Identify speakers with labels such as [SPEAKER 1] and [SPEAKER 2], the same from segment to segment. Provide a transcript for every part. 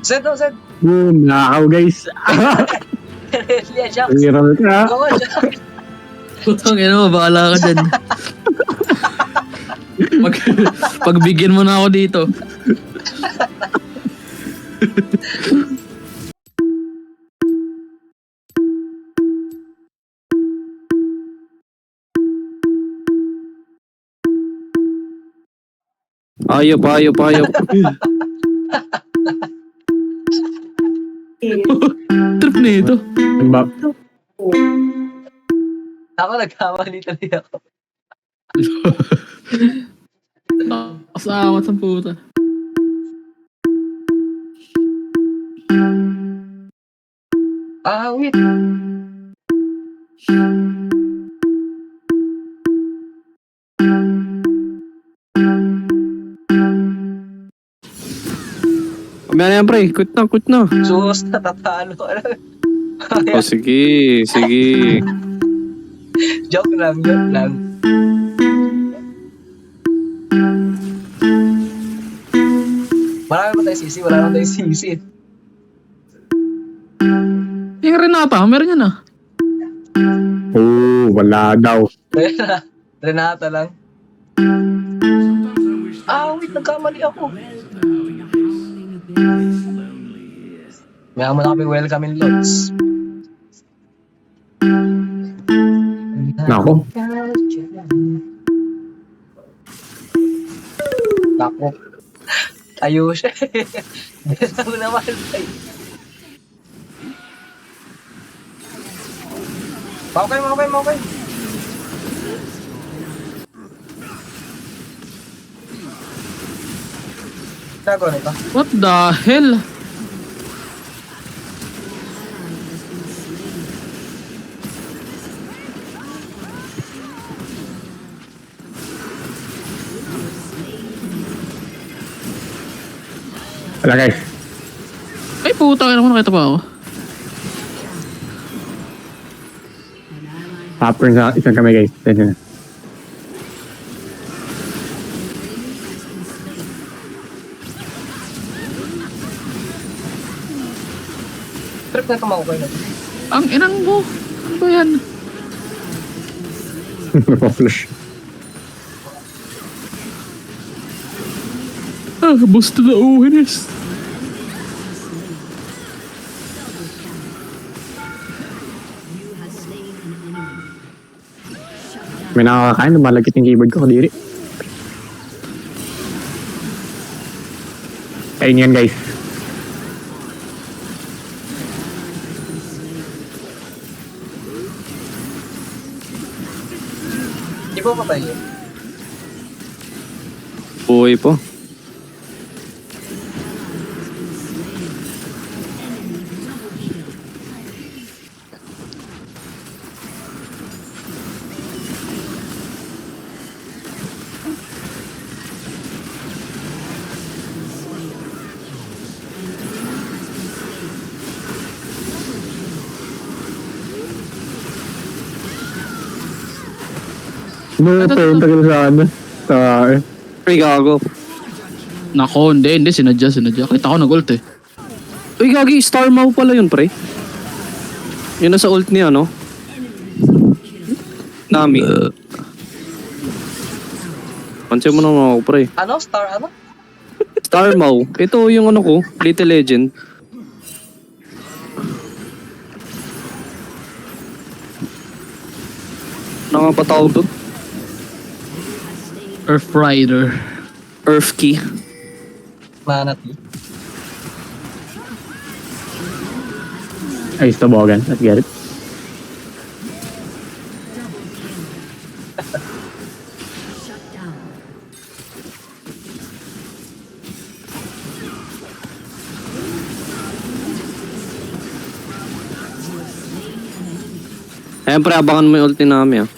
[SPEAKER 1] Zed, oh, Zed.
[SPEAKER 2] Boom, nakakaw guys.
[SPEAKER 1] Yeah, Jax.
[SPEAKER 2] Ang hirap ka.
[SPEAKER 1] Oo, Jax.
[SPEAKER 3] Putang ina mo, bahala ka dyan. Pagbigyan mo na ako dito.
[SPEAKER 4] Ayop.
[SPEAKER 3] Trip na ito.
[SPEAKER 2] Ba?
[SPEAKER 1] Ako nagkamali tuloy ako.
[SPEAKER 3] Kasama sa puta.
[SPEAKER 1] Ah, wait.
[SPEAKER 4] Mamaya na yan, pre. Quit na.
[SPEAKER 1] Sus, natatalo.
[SPEAKER 4] Oh, sige.
[SPEAKER 1] Joke lang. Marami pa tayo sisi, wala naman tayo sisi.
[SPEAKER 3] Yung Renata, meron yan ah.
[SPEAKER 2] Oo, wala daw.
[SPEAKER 1] Renata lang. Ah, wait, nagkamali ako. May mo na kami welcome in Lods.
[SPEAKER 2] Nako.
[SPEAKER 1] Nako. Ayos siya. Besa mo naman. Okay. Nako nito.
[SPEAKER 3] What the hell?
[SPEAKER 2] Wala guys.
[SPEAKER 3] Ay puta, kaya naman nakita pa ako.
[SPEAKER 2] Popcorn sa isang kamay guys. Tignan na.
[SPEAKER 1] Trip na tumakay na.
[SPEAKER 3] Ang inang mo. Ano ba yan?
[SPEAKER 2] Flush.
[SPEAKER 3] Boost to the awareness.
[SPEAKER 2] May nakakakain, lumalagkit yung keyboard ko, kadiri. Ayun yan guys.
[SPEAKER 1] Di ba patay yun?
[SPEAKER 4] Buhay po.
[SPEAKER 2] Punta ka sa ano.
[SPEAKER 4] Pre, gago.
[SPEAKER 3] Nako, hindi. Sinadya. Kita ko nag-ult eh.
[SPEAKER 4] Uy, gagi. Star Maw pala yun, pre. Yun na sa ult niya, no? Nami. Pansin mo naman ako, pre.
[SPEAKER 1] Ano? Star ano?
[SPEAKER 4] Star Maw. Ito yung ano ko, Little Legend. Nakapatawag doon.
[SPEAKER 3] Earth Rider.
[SPEAKER 4] Earth Key.
[SPEAKER 1] Manati.
[SPEAKER 2] Ayos to Bogan. Let's get it.
[SPEAKER 4] Ayan, pre, abangan mo yung ulti namin, ah.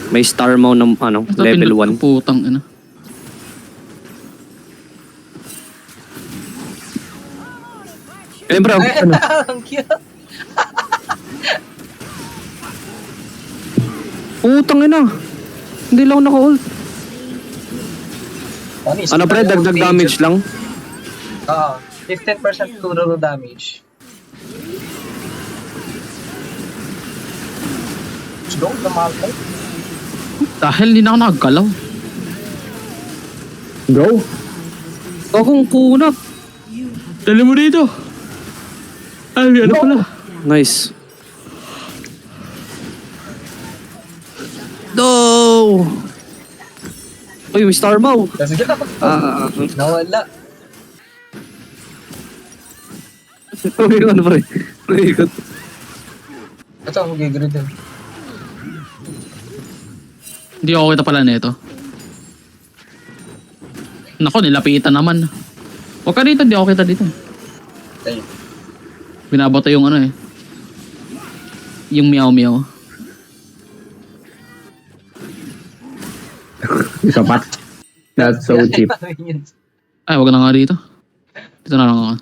[SPEAKER 4] May Star Maw ng ano,
[SPEAKER 3] Basta
[SPEAKER 4] level
[SPEAKER 3] pinag-
[SPEAKER 4] 1.
[SPEAKER 3] Putang ina.
[SPEAKER 4] Ayan, pre,
[SPEAKER 1] Ay, ang cute.
[SPEAKER 4] putang ina. Hindi lang ako naka-ult.
[SPEAKER 1] Honest,
[SPEAKER 4] Ano, pre, dagdag damage lang.
[SPEAKER 1] Oo. 15% total damage. Let's go, namal ko.
[SPEAKER 3] Dahil hindi na ako nakagalaw.
[SPEAKER 2] Go!
[SPEAKER 4] Akong kunat.
[SPEAKER 3] Dali mo dito. Ay, ano pala?
[SPEAKER 4] Nice. No! Uy, may star bow.
[SPEAKER 1] Kasi yun ako. Nawala.
[SPEAKER 4] Uy, ano pre? Uy, ikot.
[SPEAKER 1] Ito, mag-grid din.
[SPEAKER 3] Hindi ako kita pala nito. Nako, nilapitan naman. Huwag ka dito, hindi ako kita dito.
[SPEAKER 1] Ayun.
[SPEAKER 3] Binabato yung ano eh. Yung meow meow.
[SPEAKER 2] Isa pa. That's so cheap.
[SPEAKER 3] Ay, wag na nga dito. Dito na lang ako.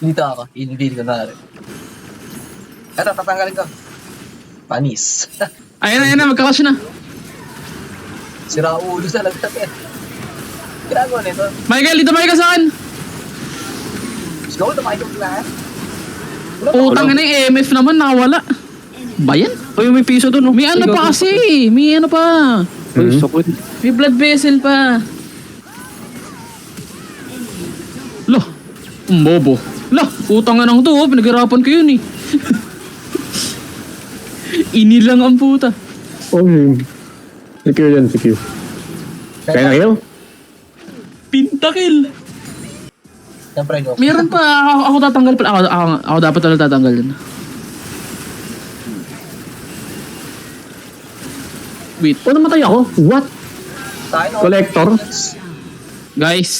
[SPEAKER 1] Dito ako, in-build ko na rin. Eto, tatanggalin ko. Panis.
[SPEAKER 3] Ayan na, magkakash na.
[SPEAKER 1] Sira ulo talaga. Ginagawa nito.
[SPEAKER 3] Michael, dito Michael sa akin.
[SPEAKER 1] Let's go, tumakay yung lahat.
[SPEAKER 3] Utang na yung EMF naman, nakawala. Bayan?
[SPEAKER 4] Uy, may piso dun. Oh.
[SPEAKER 3] May ano pa kasi. May ano pa.
[SPEAKER 4] Uy, sakit.
[SPEAKER 3] May blood vessel pa. Loh, bobo. Loh, utang nga ng to. Pinaghirapan ko yun eh. Inilang ang puta.
[SPEAKER 2] Oh, secure yan, secure. Kaya na kayo?
[SPEAKER 3] Pintakil.
[SPEAKER 1] Siyempre, no.
[SPEAKER 3] Meron pa. Ako tatanggal pala. Ako dapat talaga tatanggal yun. Wait.
[SPEAKER 2] Oh, namatay ako? What?
[SPEAKER 1] Tayo, no.
[SPEAKER 2] Collector?
[SPEAKER 3] Guys.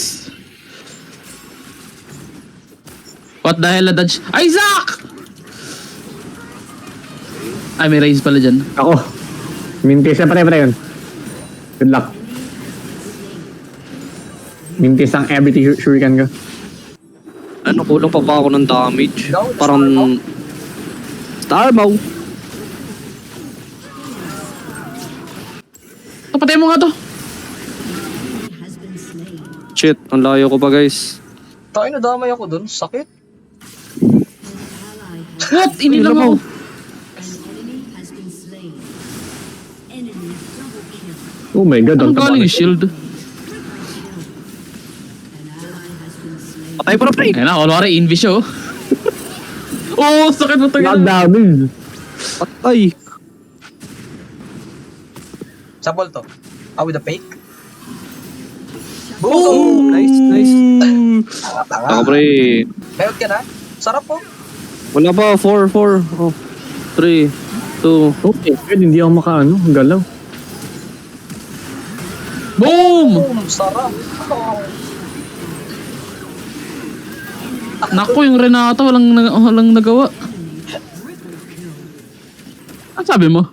[SPEAKER 3] What the hell, Dodge? Isaac! Ay, may raise pala dyan.
[SPEAKER 2] Ako. Mintis na pare-pare yun. Good luck. Mintis ang everything shuriken ko.
[SPEAKER 4] Ano, kulang pa ba ako ng damage?
[SPEAKER 1] No,
[SPEAKER 4] Parang... Star bow.
[SPEAKER 3] Patay mo nga to.
[SPEAKER 4] Shit, ang layo ko pa guys.
[SPEAKER 1] Tayo, nadamay ako dun. Sakit.
[SPEAKER 3] What? Inilang ako.
[SPEAKER 2] Oh my god,
[SPEAKER 3] Anong
[SPEAKER 2] ang
[SPEAKER 3] galing
[SPEAKER 2] taba.
[SPEAKER 3] yung shield?
[SPEAKER 4] Patay pa na pre.
[SPEAKER 3] Ayun na, kunwari, invi siya oh. Oh, sakit mo tayo.
[SPEAKER 2] Knockdown.
[SPEAKER 4] Patay.
[SPEAKER 1] Sabol to. Ah, with a fake.
[SPEAKER 4] Oh, nice, nice.
[SPEAKER 1] Tanga-tanga.
[SPEAKER 4] Ako pre.
[SPEAKER 1] Mayroon ka na? Sarap po.
[SPEAKER 4] Wala pa, 4. Oh, 3, 2.
[SPEAKER 2] Okay, good, hindi ako makaano, galaw.
[SPEAKER 3] Boom!
[SPEAKER 1] Sarap. Oh.
[SPEAKER 3] Naku, yung Renata, walang nagawa. Ano sabi mo?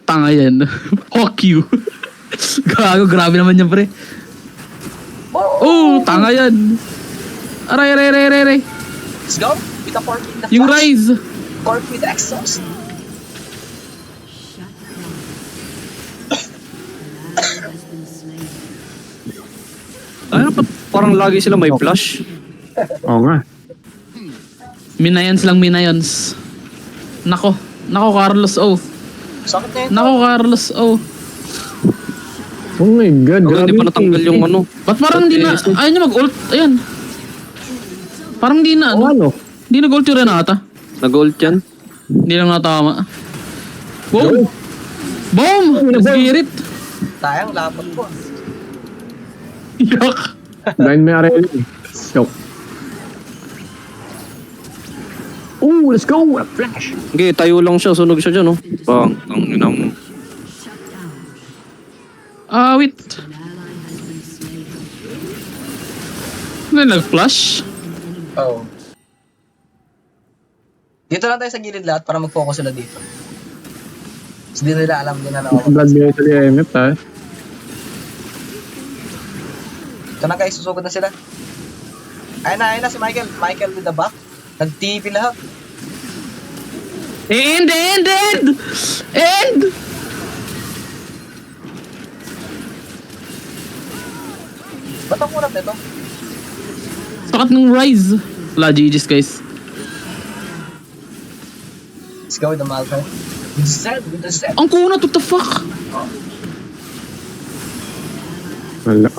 [SPEAKER 3] Tanga yan. Fuck you. Gago, grabe naman yan, pre. Oh, tanga yan. Aray.
[SPEAKER 1] Let's go. With a pork in the
[SPEAKER 3] Yung
[SPEAKER 1] flash.
[SPEAKER 3] rise.
[SPEAKER 1] Pork with exhaust.
[SPEAKER 4] Ano pa? Parang lagi sila may flash.
[SPEAKER 2] Oo nga.
[SPEAKER 3] Minayons lang, minayons. Nako, Carlos, oh.
[SPEAKER 1] Sakit na yun.
[SPEAKER 3] Nako, Carlos, oh.
[SPEAKER 2] Oh my god,
[SPEAKER 4] Hanggang hindi pa natanggal yung ano.
[SPEAKER 3] Ba't parang hindi na, ayaw niya mag-ult, ayan. Parang hindi na,
[SPEAKER 2] Oh,
[SPEAKER 3] ano?
[SPEAKER 2] ano?
[SPEAKER 3] Hindi nag-ult yung Renata.
[SPEAKER 4] Nag-ult yan.
[SPEAKER 3] Hindi lang natama. Boom! Boom! Let's get it!
[SPEAKER 1] Tayang lapot ko.
[SPEAKER 3] Yak!
[SPEAKER 2] Dahil may arena eh. Go. Oh, let's go! A flash!
[SPEAKER 4] Okay, tayo lang siya. Sunog siya dyan, oh. Bang, ang ina mo.
[SPEAKER 3] Wait. Ano nag-flash?
[SPEAKER 1] Oh. Dito lang tayo sa gilid lahat para mag-focus sila dito. Kasi di nila alam din na ako.
[SPEAKER 2] Blood vessel yung MF ha.
[SPEAKER 1] Ito na guys, susugod na sila. Ayun na si Michael. Michael with the back. Nag-TP lahat.
[SPEAKER 3] End!
[SPEAKER 1] Ba't ang kurap nito?
[SPEAKER 3] takat ng Rise. Wala, GG's guys.
[SPEAKER 1] Let's go with the Malphite. With the set.
[SPEAKER 3] Ang kunat, what the fuck?
[SPEAKER 2] Wala.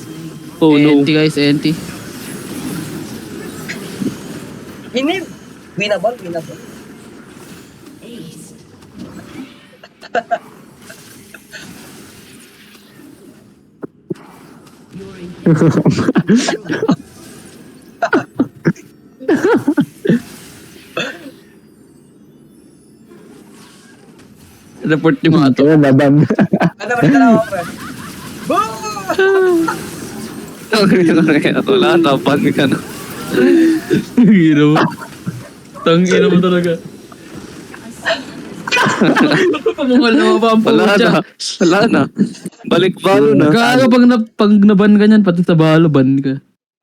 [SPEAKER 4] Oh no.
[SPEAKER 3] NT guys, NT.
[SPEAKER 1] Inib! Winnable.
[SPEAKER 3] Report yung mga to.
[SPEAKER 2] Kaya laban.
[SPEAKER 1] Ano ba ito na ako, friend? Boom!
[SPEAKER 4] Wala, tapan ka na.
[SPEAKER 3] Tangina mo. Tangina mo talaga. Pamungal na ba ang
[SPEAKER 4] Wala
[SPEAKER 3] putya?
[SPEAKER 4] na. Wala na. Balik balo na.
[SPEAKER 3] Gago pag naban ka niyan, pati sa balo ban ka.